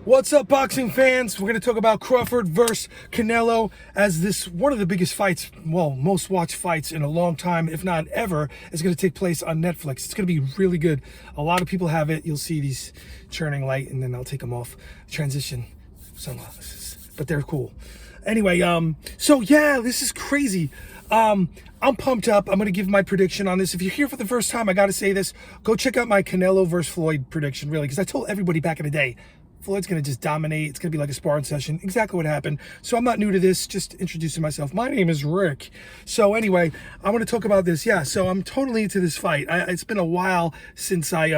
What's up, boxing fans? We're going to talk about Crawford versus Canelo, as this one of the biggest fights, well, most watched fights in a long time, if not ever, is going to take place on Netflix. It's going to be really good. A lot of people have it. You'll see these churning light, and then I'll take them off. Transition sunglasses, but they're cool. Anyway, so yeah, this is crazy. I'm pumped up. I'm going to give my prediction on this. If you're here for the first time, I got to say this. Go check out my Canelo versus Floyd prediction, really, because I told everybody back in the day, Floyd's going to just dominate. It's going to be like a sparring session. Exactly what happened. So I'm not new to this, just introducing myself. My name is Rick. So anyway, I want to talk about this. Yeah, so I'm totally into this fight. It's been a while since I,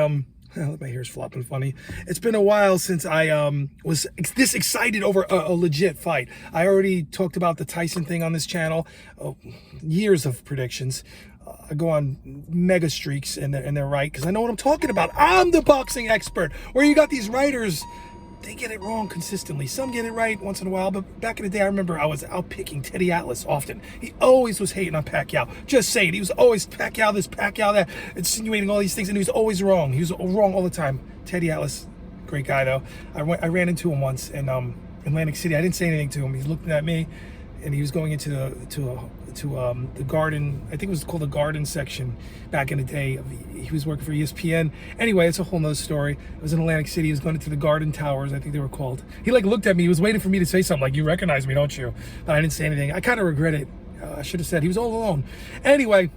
my hair's flopping funny. It's been a while since I was this excited over a legit fight. I already talked about the Tyson thing on this channel. Years of predictions. I go on mega streaks, and they're right, because I know what I'm talking about. I'm the boxing expert. Where you got these writers, they get it wrong consistently. Some get it right once in a while, but back in the day, I remember I was out picking Teddy Atlas often. He always was hating on Pacquiao. Just saying, he was always Pacquiao this, Pacquiao that, insinuating all these things, and he was always wrong. He was wrong all the time. Teddy Atlas, great guy though. I ran into him once in Atlantic City. I didn't say anything to him. He was looking at me, and he was going into the garden. I think it was called the garden section back in the day. He was working for ESPN. Anyway, it's a whole nother story. It was in Atlantic City. He was going into the garden towers, I think they were called. He like looked at me. He was waiting for me to say something like, "You recognize me, don't you?" But I didn't say anything. I kind of regret it. I should have said. He was all alone. Anyway,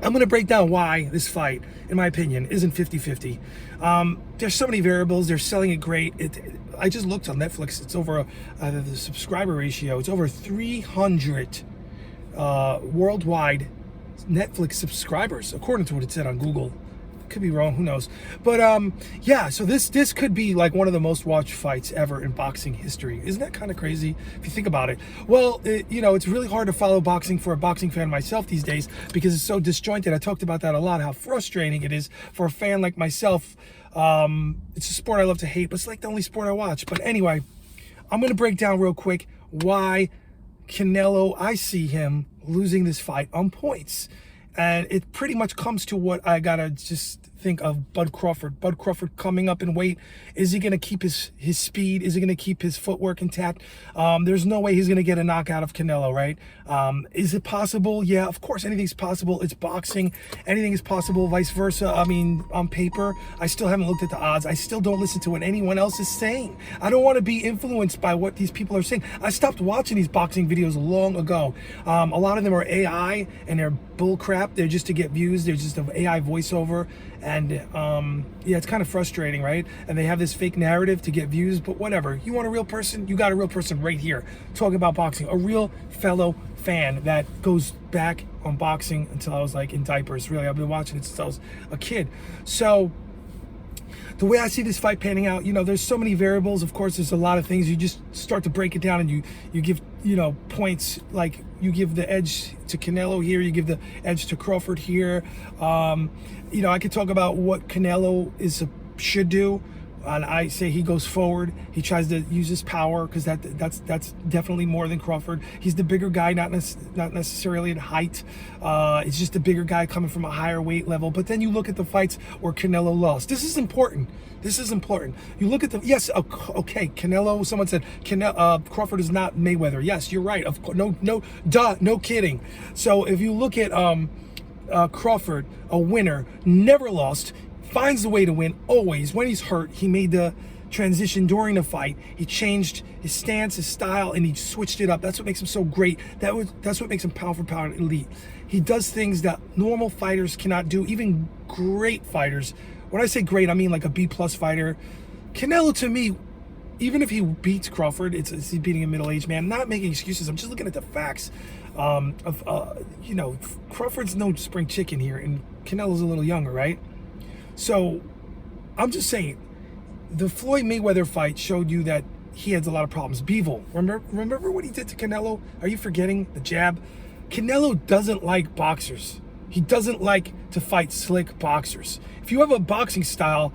I'm going to break down why this fight, in my opinion, isn't 50-50. There's so many variables. They're selling it great. I just looked on Netflix. It's over the subscriber ratio. It's over 300 worldwide Netflix subscribers, according to what it said on Google. Could be wrong, who knows? But yeah, so this could be like one of the most watched fights ever in boxing history. Isn't that kind of crazy if you think about it? Well, it's really hard to follow boxing for a boxing fan myself these days, because it's so disjointed. I talked about that a lot, how frustrating it is for a fan like myself. It's a sport I love to hate, but it's like the only sport I watch. But anyway, I'm going to break down real quick why Canelo, I see him losing this fight on points. And it pretty much comes to what I gotta just think of Bud Crawford. Bud Crawford coming up in weight. Is he going to keep his speed? Is he going to keep his footwork intact? There's no way he's going to get a knockout of Canelo, right? Is it possible? Yeah, of course, anything's possible. It's boxing. Anything is possible, vice versa. I mean, on paper, I still haven't looked at the odds. I still don't listen to what anyone else is saying. I don't want to be influenced by what these people are saying. I stopped watching these boxing videos long ago. A lot of them are AI, and they're bull crap. They're just to get views. They're just an AI voiceover. And yeah, it's kind of frustrating, right? And they have this fake narrative to get views, but whatever. You want a real person? You got a real person right here talking about boxing. A real fellow fan that goes back on boxing until I was like in diapers. Really, I've been watching it since I was a kid. So the way I see this fight panning out, there's so many variables. Of course, there's a lot of things. You just start to break it down, and you give, points. Like, you give the edge to Canelo here, you give the edge to Crawford here. I could talk about what Canelo should do. And I say he goes forward. He tries to use his power, because that's definitely more than Crawford. He's the bigger guy, not necessarily in height. It's just a bigger guy coming from a higher weight level. But then you look at the fights where Canelo lost. This is important. This is important. You look at yes, okay, Canelo. Someone said Crawford is not Mayweather. Yes, you're right. Of course, no kidding. So if you look at Crawford, a winner, never lost. Finds the way to win always. When he's hurt, he made the transition during the fight. He changed his stance, his style, and he switched it up. That's what makes him so great. That's what makes him pound for pound elite. He does things that normal fighters cannot do, even great fighters. When I say great, I mean like a B+ fighter. Canelo, to me, even if he beats Crawford, it's he's beating a middle-aged man. I'm not making excuses. I'm just looking at the facts. Crawford's no spring chicken here, and Canelo's a little younger, right? So I'm just saying, the Floyd Mayweather fight showed you that he has a lot of problems. Bevel, remember what he did to Canelo? Are you forgetting the jab? Canelo doesn't like boxers. He doesn't like to fight slick boxers. If you have a boxing style,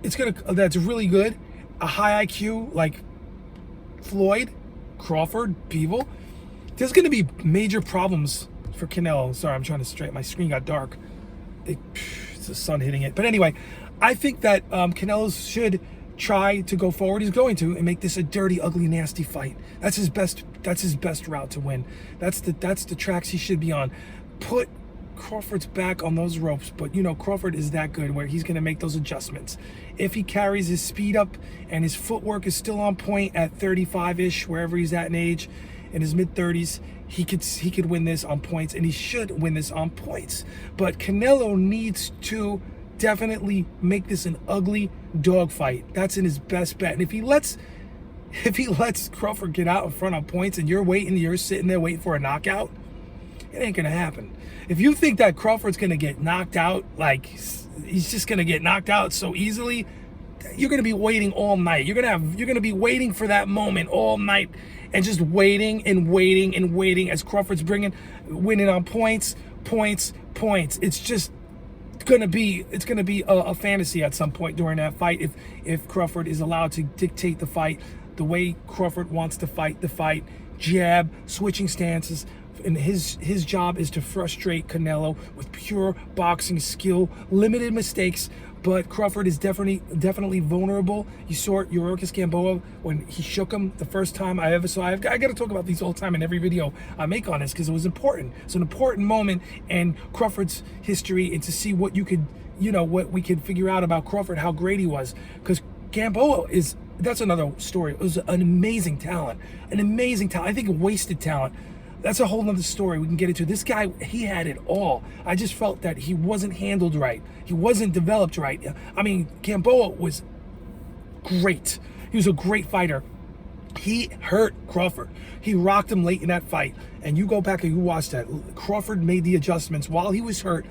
that's really good, a high IQ like Floyd, Crawford, Bevel, there's gonna be major problems for Canelo. Sorry, I'm trying to straighten. My screen got dark. It's the sun hitting it. But anyway, I think that Canelo should try to go forward, he's going to, and make this a dirty, ugly, nasty fight. That's his best route to win. That's the tracks he should be on. Put Crawford's back on those ropes, but you know, Crawford is that good where he's going to make those adjustments. If he carries his speed up and his footwork is still on point at 35-ish, wherever he's at in age, in his mid-30s, he could win this on points, and he should win this on points. But Canelo needs to definitely make this an ugly dogfight. That's in his best bet. And if he lets Crawford get out in front on points, and you're sitting there waiting for a knockout, it ain't gonna happen. If you think that Crawford's gonna get knocked out, like he's just gonna get knocked out so easily, you're gonna be waiting all night. You're gonna be waiting for that moment all night, and just waiting and waiting and waiting as Crawford's winning on points. It's just gonna be a fantasy at some point during that fight if Crawford is allowed to dictate the fight the way Crawford wants to fight the fight. Jab, switching stances. And his job is to frustrate Canelo with pure boxing skill, limited mistakes. But Crawford is definitely vulnerable. You saw Yorkis Gamboa when he shook him the first time I ever saw. I got to talk about these all the time in every video I make on this because it was important. It's an important moment in Crawford's history, and to see what what we could figure out about Crawford, how great he was. Because Gamboa that's another story. It was an amazing talent. I think wasted talent. That's a whole nother story we can get into. This guy, he had it all. I just felt that he wasn't handled right. He wasn't developed right. I mean, Gamboa was great. He was a great fighter. He hurt Crawford. He rocked him late in that fight. And you go back and you watch that. Crawford made the adjustments while he was hurt,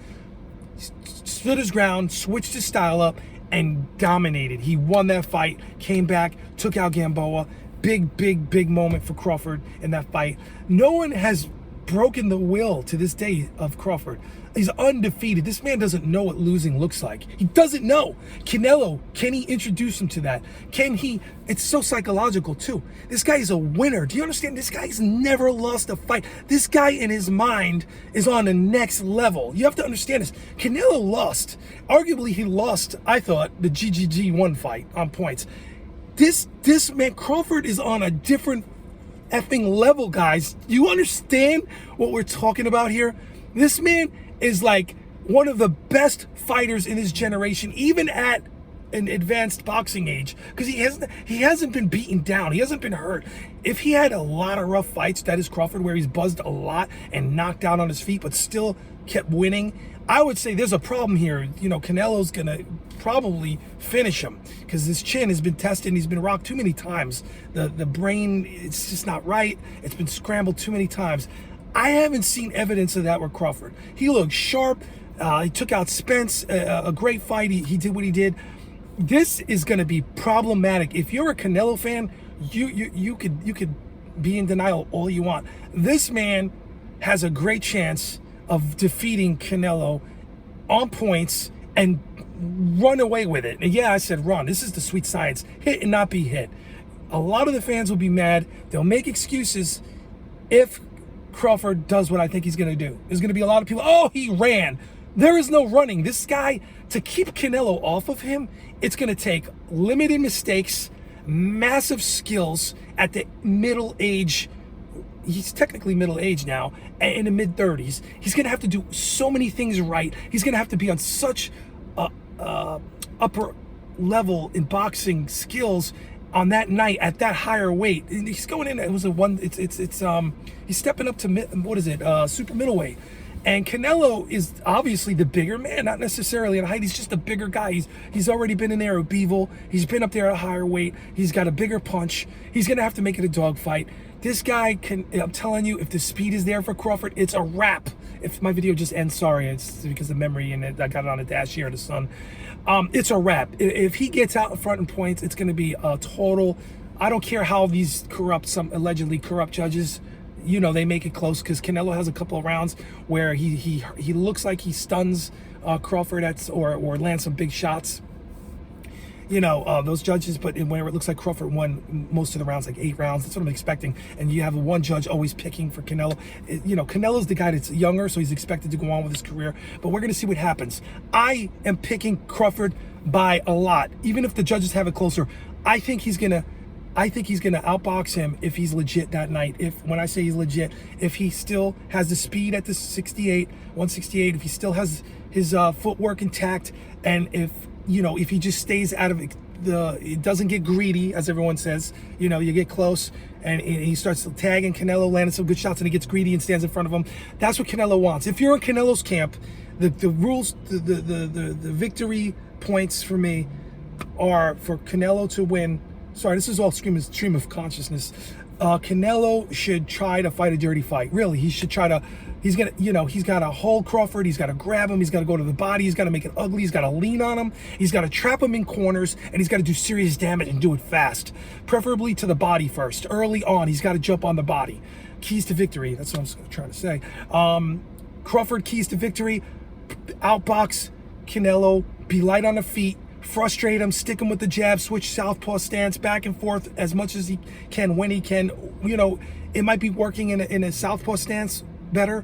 stood his ground, switched his style up, and dominated. He won that fight, came back, took out Gamboa. Big moment for Crawford in that fight. No one has broken the will to this day of Crawford. He's undefeated. This man doesn't know what losing looks like. He doesn't know. Canelo, can he introduce him to that? Can he? It's so psychological too. This guy is a winner. Do you understand? This guy's never lost a fight. This guy in his mind is on the next level. You have to understand this. Canelo lost. Arguably, he lost, I thought, the GGG1 fight on points. This man, Crawford, is on a different effing level, guys. You understand what we're talking about here? This man is like one of the best fighters in his generation, even at an advanced boxing age, because he hasn't been beaten down. He hasn't been hurt. If he had a lot of rough fights, that is Crawford, where he's buzzed a lot and knocked out on his feet, but still kept winning, I would say there's a problem here. You know, Canelo's gonna probably finish him because his chin has been tested and he's been rocked too many times. The brain, it's just not right. It's been scrambled too many times. I haven't seen evidence of that with Crawford. He looked sharp. He took out Spence, a great fight. He did what he did. This is going to be problematic. If you're a Canelo fan, you could be in denial all you want. This man has a great chance of defeating Canelo on points and run away with it. And yeah, I said run. This is the sweet science. Hit and not be hit. A lot of the fans will be mad. They'll make excuses if Crawford does what I think he's going to do. There's going to be a lot of people, oh, he ran. There is no running. This guy, to keep Canelo off of him, it's going to take limited mistakes, massive skills at the middle age. He's technically middle age now, in the mid-30s. He's going to have to do so many things right. He's going to have to be on such upper level in boxing skills on that night at that higher weight. He's going in. It was he's stepping up to super middleweight. And Canelo is obviously the bigger man, not necessarily in height. He's just a bigger guy. He's already been in there with Bivol. He's been up there at a higher weight. He's got a bigger punch. He's going to have to make it a dogfight. This guy can, I'm telling you, if the speed is there for Crawford, it's a wrap. If my video just ends, sorry, it's because of memory and I got it on a dash here in the sun. It's a wrap. If he gets out in front in points, it's going to be a total, I don't care how these some allegedly corrupt judges, you know, they make it close, because Canelo has a couple of rounds where he looks like he stuns Crawford or lands some big shots. You know, those judges, but whenever it looks like Crawford won most of the rounds, like 8 rounds, that's what I'm expecting. And you have one judge always picking for Canelo. You know, Canelo's the guy that's younger, so he's expected to go on with his career. But we're going to see what happens. I am picking Crawford by a lot, even if the judges have it closer. I think he's gonna outbox him if he's legit that night. When I say he's legit, if he still has the speed at the 168, if he still has his footwork intact, and if he just stays out of it doesn't get greedy, as everyone says. You get close and he starts tagging Canelo, landing some good shots, and he gets greedy and stands in front of him. That's what Canelo wants. If you're in Canelo's camp, the rules, the victory points for me are for Canelo to win. Sorry, this is all stream of consciousness. Canelo should try to fight a dirty fight. Really, he should try to. He's got to hold Crawford. He's got to grab him. He's got to go to the body. He's got to make it ugly. He's got to lean on him. He's got to trap him in corners, and he's got to do serious damage and do it fast, preferably to the body first. Early on, he's got to jump on the body. Keys to victory. That's what I'm trying to say. Crawford, keys to victory: outbox Canelo, be light on the feet, frustrate him, stick him with the jab, switch southpaw stance back and forth as much as he can when he can. It might be working in a southpaw stance better,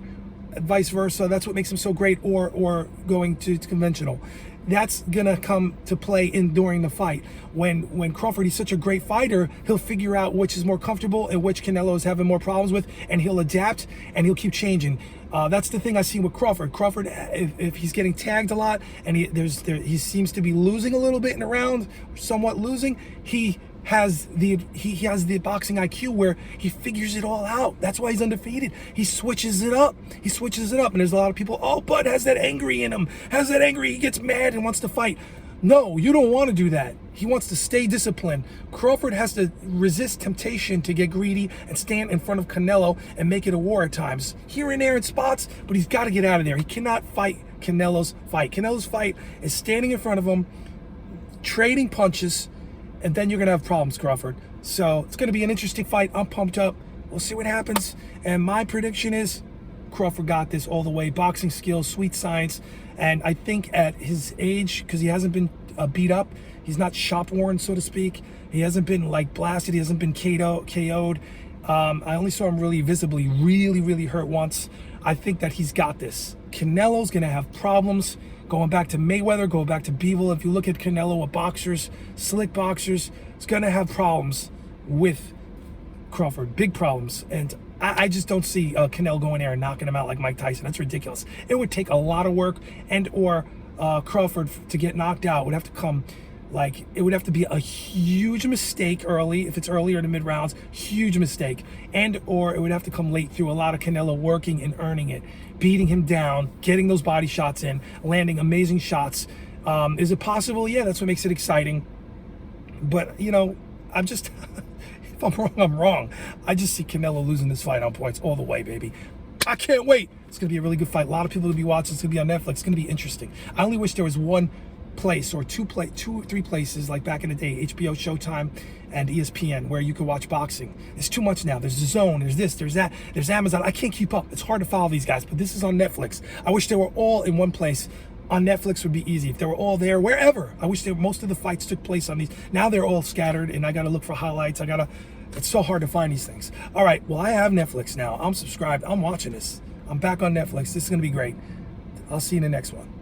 vice versa. That's what makes him so great, or going to conventional. That's gonna come to play during the fight. When Crawford, he's such a great fighter, he'll figure out which is more comfortable and which Canelo is having more problems with, and he'll adapt and he'll keep changing. That's the thing I see with Crawford. Crawford, if he's getting tagged a lot and he seems to be losing a little bit in the round, somewhat losing, he has the boxing IQ where he figures it all out. That's why he's undefeated. He switches it up. And there's a lot of people, Bud has that angry in him. He gets mad and wants to fight. No, you don't want to do that. He wants to stay disciplined. Crawford has to resist temptation to get greedy and stand in front of Canelo and make it a war at times. Here and there in spots, but he's got to get out of there. He cannot fight Canelo's fight. Canelo's fight is standing in front of him, trading punches, and then you're going to have problems, Crawford. So it's going to be an interesting fight. I'm pumped up. We'll see what happens. And my prediction is Crawford got this all the way. Boxing skills, sweet science. And I think at his age, because he hasn't been beat up, he's not shop worn, so to speak. He hasn't been blasted. He hasn't been KO'd. I only saw him really visibly, really hurt once. I think that he's got this. Canelo's going to have problems. Going back to Mayweather, going back to Bivol. If you look at Canelo with boxers, slick boxers, he's going to have problems with Crawford. Big problems. And I just don't see Canelo going there and knocking him out like Mike Tyson. That's ridiculous. It would take a lot of work, or Crawford to get knocked out would have to come, it would have to be a huge mistake early, if it's earlier in the mid-rounds, huge mistake. Or it would have to come late through a lot of Canelo working and earning it, beating him down, getting those body shots in, landing amazing shots. Is it possible? Yeah, that's what makes it exciting. But, I'm just... If I'm wrong, I'm wrong. I just see Canelo losing this fight on points all the way, baby. I can't wait. It's going to be a really good fight. A lot of people will be watching. It's going to be on Netflix. It's going to be interesting. I only wish there was one place or two or three places like back in the day, HBO, Showtime, and ESPN, where you could watch boxing. It's too much now. There's DAZN, there's this, there's that, there's Amazon. I can't keep up. It's hard to follow these guys, but this is on Netflix. I wish they were all in one place. On Netflix would be easy if they were all there, wherever. I wish most of the fights took place on these. Now they're all scattered, and I got to look for highlights. It's so hard to find these things. All right, well, I have Netflix now. I'm subscribed. I'm watching this. I'm back on Netflix. This is going to be great. I'll see you in the next one.